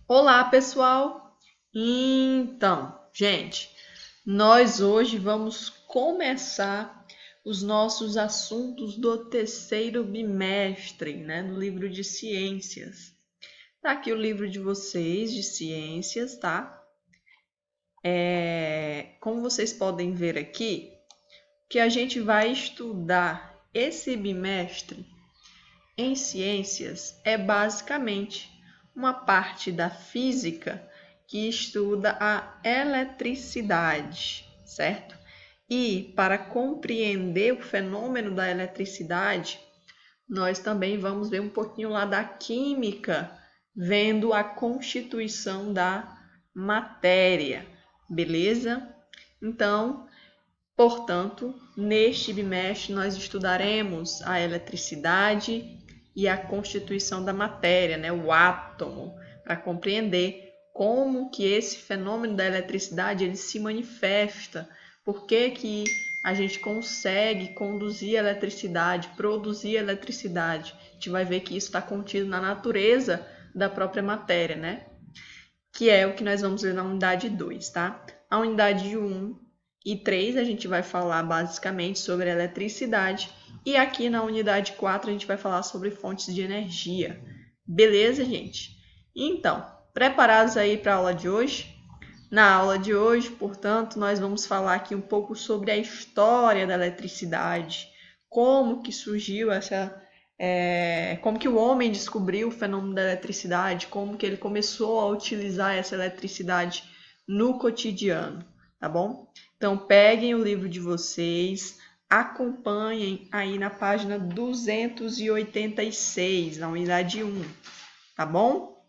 Olá, pessoal! Então, gente, nós hoje vamos começar os nossos assuntos do terceiro bimestre, né, do livro de ciências. Tá aqui o livro de vocês de ciências, tá? Como vocês podem ver aqui, que a gente vai estudar esse bimestre em ciências é basicamente uma parte da física que estuda a eletricidade, certo? E para compreender o fenômeno da eletricidade, nós também vamos ver um pouquinho lá da química, vendo a constituição da matéria, beleza? Então, portanto, neste bimestre nós estudaremos a eletricidade e a constituição da matéria, né, o átomo, para compreender como que esse fenômeno da eletricidade ele se manifesta, por que a gente consegue conduzir a eletricidade, produzir a eletricidade. A gente vai ver que isso está contido na natureza da própria matéria, né? Que é o que nós vamos ver na unidade 2, tá? A unidade 1 e 3 a gente vai falar basicamente sobre eletricidade e aqui na unidade 4 a gente vai falar sobre fontes de energia. Beleza, gente? Então, preparados aí para a aula de hoje? Na aula de hoje, portanto, nós vamos falar aqui um pouco sobre a história da eletricidade, como que surgiu como que o homem descobriu o fenômeno da eletricidade, como que ele começou a utilizar essa eletricidade no cotidiano, tá bom? Então, peguem o livro de vocês, acompanhem aí na página 286, na unidade 1, tá bom?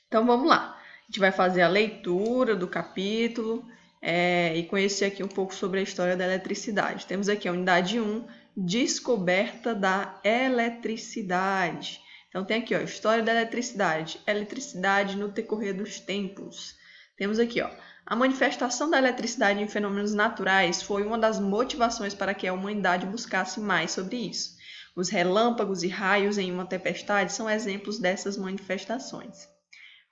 Então, vamos lá. A gente vai fazer a leitura do capítulo e conhecer aqui um pouco sobre a história da eletricidade. Temos aqui a unidade 1, descoberta da eletricidade. Então, tem aqui, ó, história da eletricidade, eletricidade no decorrer dos tempos. Temos aqui, ó, a manifestação da eletricidade em fenômenos naturais foi uma das motivações para que a humanidade buscasse mais sobre isso. Os relâmpagos e raios em uma tempestade são exemplos dessas manifestações.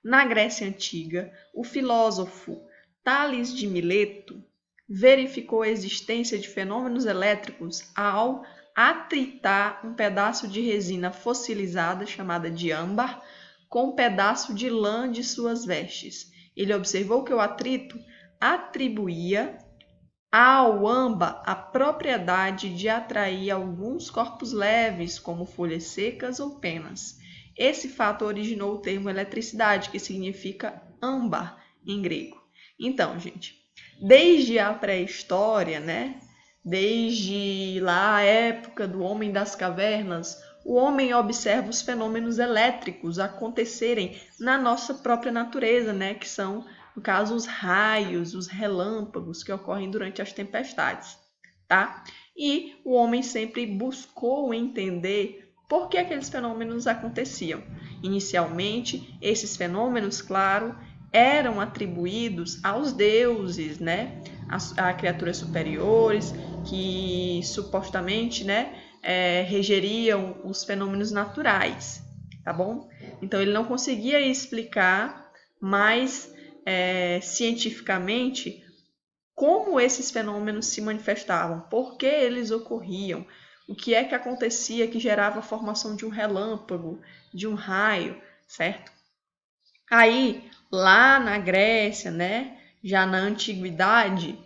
Na Grécia Antiga, o filósofo Tales de Mileto verificou a existência de fenômenos elétricos ao atritar um pedaço de resina fossilizada, chamada de âmbar, com um pedaço de lã de suas vestes. Ele observou que o atrito atribuía ao âmbar a propriedade de atrair alguns corpos leves, como folhas secas ou penas. Esse fato originou o termo eletricidade, que significa âmbar em grego. Então, gente, desde a pré-história, né? Desde lá a época do homem das cavernas, o homem observa os fenômenos elétricos acontecerem na nossa própria natureza, né? Que são, no caso, os raios, os relâmpagos que ocorrem durante as tempestades, tá? E o homem sempre buscou entender por que aqueles fenômenos aconteciam. Inicialmente, esses fenômenos, claro, eram atribuídos aos deuses, né? A criaturas superiores que supostamente, né, regeriam os fenômenos naturais, tá bom? Então ele não conseguia explicar mais cientificamente como esses fenômenos se manifestavam, por que eles ocorriam, o que é que acontecia que gerava a formação de um relâmpago, de um raio, certo? Aí, lá na Grécia, né, já na antiguidade,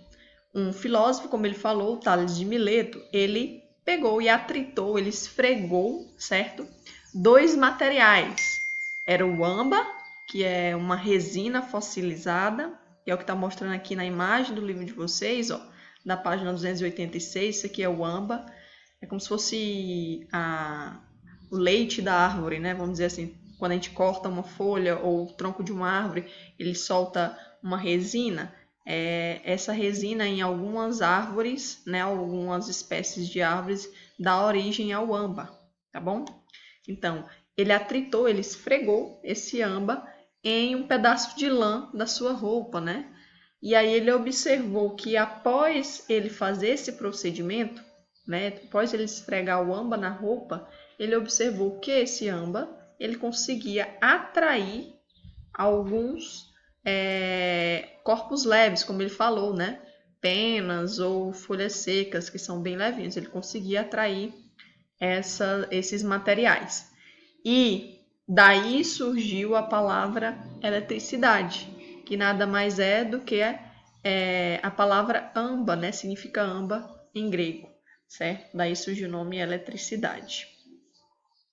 um filósofo, como ele falou, Tales de Mileto, ele pegou e atritou, ele esfregou, certo? Dois materiais. Era o âmbar, que é uma resina fossilizada, que é o que está mostrando aqui na imagem do livro de vocês, ó, da página 286, isso aqui é o âmbar. É como se fosse o leite da árvore, né? Vamos dizer assim, quando a gente corta uma folha ou o tronco de uma árvore, ele solta uma resina. Essa resina em algumas árvores, né, algumas espécies de árvores, dá origem ao âmbar, tá bom? Então, ele atritou, ele esfregou esse âmbar em um pedaço de lã da sua roupa, né? E aí ele observou que após ele fazer esse procedimento, né, após ele esfregar o âmbar na roupa, ele observou que esse âmbar ele conseguia atrair alguns corpos leves, como ele falou, né? Penas ou folhas secas, que são bem levinhos. Ele conseguia atrair esses materiais. E daí surgiu a palavra eletricidade, que nada mais é do que a palavra amba, né? Significa amba em grego, certo? Daí surgiu o nome eletricidade.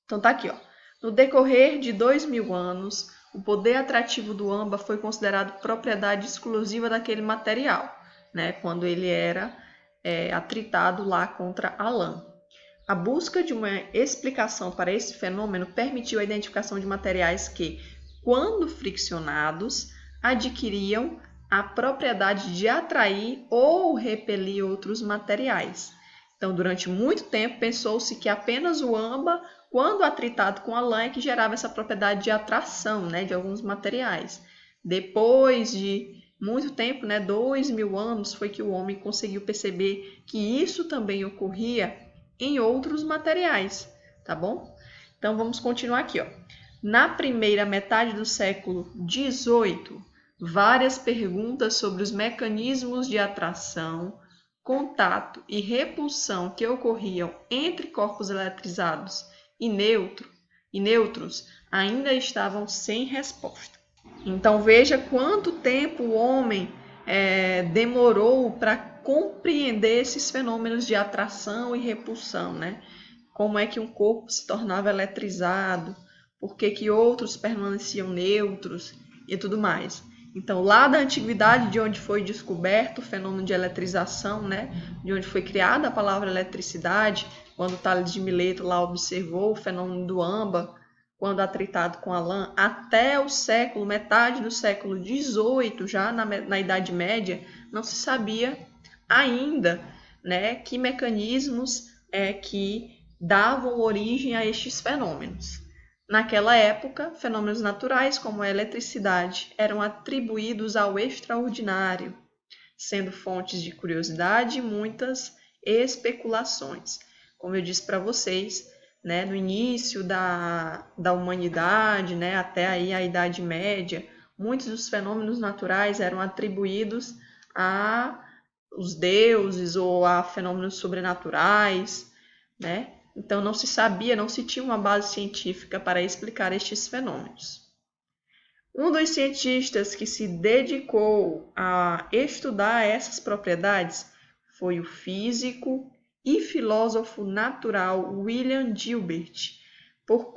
Então tá aqui, ó. No decorrer de 2000 anos, o poder atrativo do âmbar foi considerado propriedade exclusiva daquele material, né? Quando ele era atritado lá contra a lã. A busca de uma explicação para esse fenômeno permitiu a identificação de materiais que, quando friccionados, adquiriam a propriedade de atrair ou repelir outros materiais. Então, durante muito tempo, pensou-se que apenas o âmbar, quando atritado com a lã, é que gerava essa propriedade de atração, né, de alguns materiais. Depois de muito tempo, né, 2000 anos, foi que o homem conseguiu perceber que isso também ocorria em outros materiais, tá bom? Então, vamos continuar aqui, ó. Na primeira metade do século XVIII, várias perguntas sobre os mecanismos de atração, contato e repulsão que ocorriam entre corpos eletrizados e neutros ainda estavam sem resposta. Então veja quanto tempo o homem demorou para compreender esses fenômenos de atração e repulsão, né? Como é que um corpo se tornava eletrizado, por que outros permaneciam neutros e tudo mais. Então, lá da antiguidade, de onde foi descoberto o fenômeno de eletrização, né? De onde foi criada a palavra eletricidade, quando Tales de Mileto lá observou o fenômeno do âmbar, quando atritado com a lã, até o século, metade do século XVIII, já na Idade Média, não se sabia ainda, né, que mecanismos que davam origem a estes fenômenos. Naquela época, fenômenos naturais como a eletricidade eram atribuídos ao extraordinário, sendo fontes de curiosidade e muitas especulações. Como eu disse para vocês, né, no início da humanidade, né, até aí a Idade Média, muitos dos fenômenos naturais eram atribuídos a os deuses ou a fenômenos sobrenaturais, né? Então não se sabia, não se tinha uma base científica para explicar estes fenômenos. Um dos cientistas que se dedicou a estudar essas propriedades foi o físico e filósofo natural William Gilbert. Por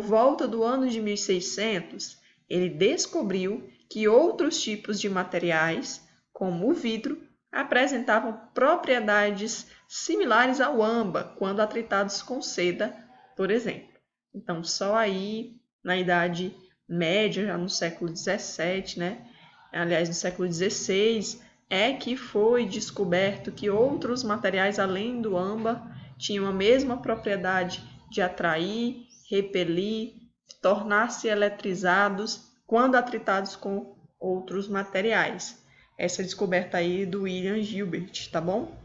volta do ano de 1600, ele descobriu que outros tipos de materiais, como o vidro, apresentavam propriedades similares ao âmbar quando atritados com seda, por exemplo. Então, só aí na Idade Média, já no século XVII, né? Aliás, no século XVI, é que foi descoberto que outros materiais além do âmbar tinham a mesma propriedade de atrair, repelir, tornar-se eletrizados quando atritados com outros materiais. Essa descoberta aí do William Gilbert, tá bom?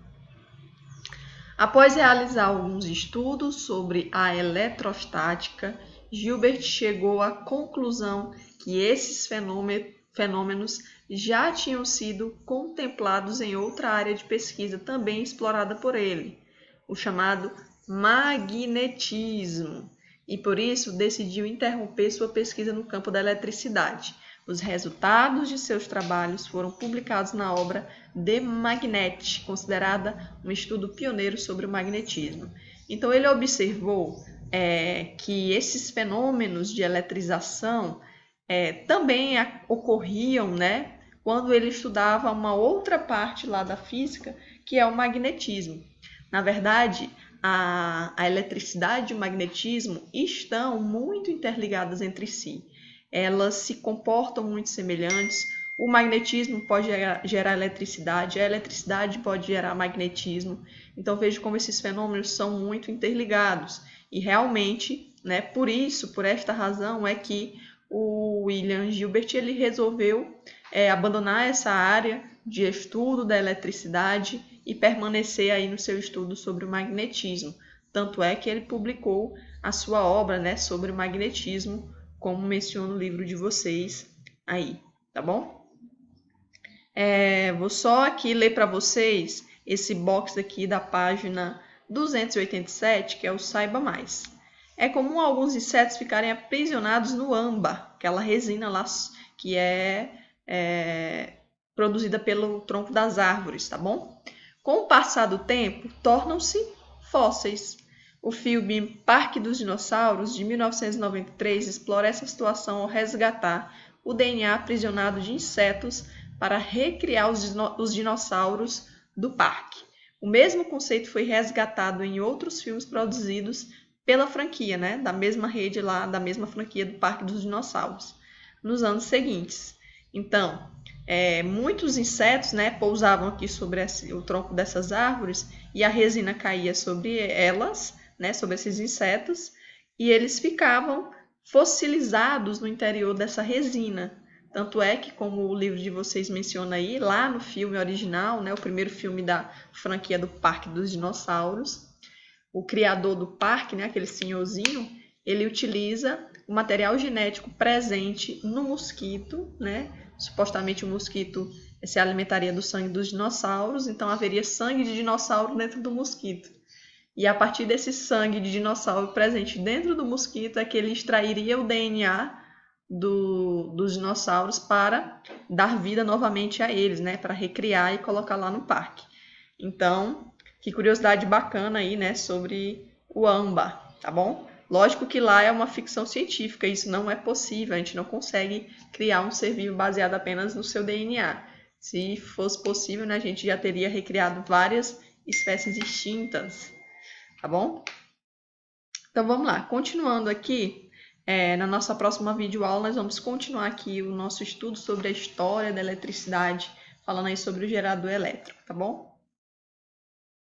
Após realizar alguns estudos sobre a eletrostática, Gilbert chegou à conclusão que esses fenômenos já tinham sido contemplados em outra área de pesquisa também explorada por ele, o chamado magnetismo, e por isso decidiu interromper sua pesquisa no campo da eletricidade. Os resultados de seus trabalhos foram publicados na obra De Magnete, considerada um estudo pioneiro sobre o magnetismo. Então ele observou que esses fenômenos de eletrização também ocorriam, né, quando ele estudava uma outra parte lá da física, que é o magnetismo. Na verdade, a eletricidade e o magnetismo estão muito interligadas entre si. Elas se comportam muito semelhantes. O magnetismo pode gerar eletricidade, a eletricidade pode gerar magnetismo. Então veja como esses fenômenos são muito interligados. E realmente, né, por esta razão, é que o William Gilbert ele resolveu abandonar essa área de estudo da eletricidade e permanecer aí no seu estudo sobre o magnetismo. Tanto é que ele publicou a sua obra, né, sobre o magnetismo como menciona o livro de vocês aí, tá bom? Vou só aqui ler para vocês esse box aqui da página 287, que é o Saiba Mais. É comum alguns insetos ficarem aprisionados no âmbar, aquela resina lá que é produzida pelo tronco das árvores, tá bom? Com o passar do tempo, tornam-se fósseis. O filme Parque dos Dinossauros, de 1993, explora essa situação ao resgatar o DNA aprisionado de insetos para recriar os dinossauros do parque. O mesmo conceito foi resgatado em outros filmes produzidos pela franquia, né? Da mesma rede lá, da mesma franquia do Parque dos Dinossauros, nos anos seguintes. Então, muitos insetos, né, pousavam aqui sobre o tronco dessas árvores e a resina caía sobre elas, né, sobre esses insetos, e eles ficavam fossilizados no interior dessa resina. Tanto é que, como o livro de vocês menciona aí, lá no filme original, né, o primeiro filme da franquia do Parque dos Dinossauros, o criador do parque, né, aquele senhorzinho, ele utiliza o material genético presente no mosquito, né? Supostamente o mosquito se alimentaria do sangue dos dinossauros, então haveria sangue de dinossauro dentro do mosquito. E a partir desse sangue de dinossauro presente dentro do mosquito é que ele extrairia o DNA dos dinossauros para dar vida novamente a eles, né? Para recriar e colocar lá no parque. Então, que curiosidade bacana aí, né? Sobre o âmbar, tá bom? Lógico que lá é uma ficção científica, isso não é possível, a gente não consegue criar um ser vivo baseado apenas no seu DNA. Se fosse possível, né, a gente já teria recriado várias espécies extintas, tá bom? Então vamos lá, continuando aqui, na nossa próxima videoaula nós vamos continuar aqui o nosso estudo sobre a história da eletricidade, falando aí sobre o gerador elétrico, tá bom?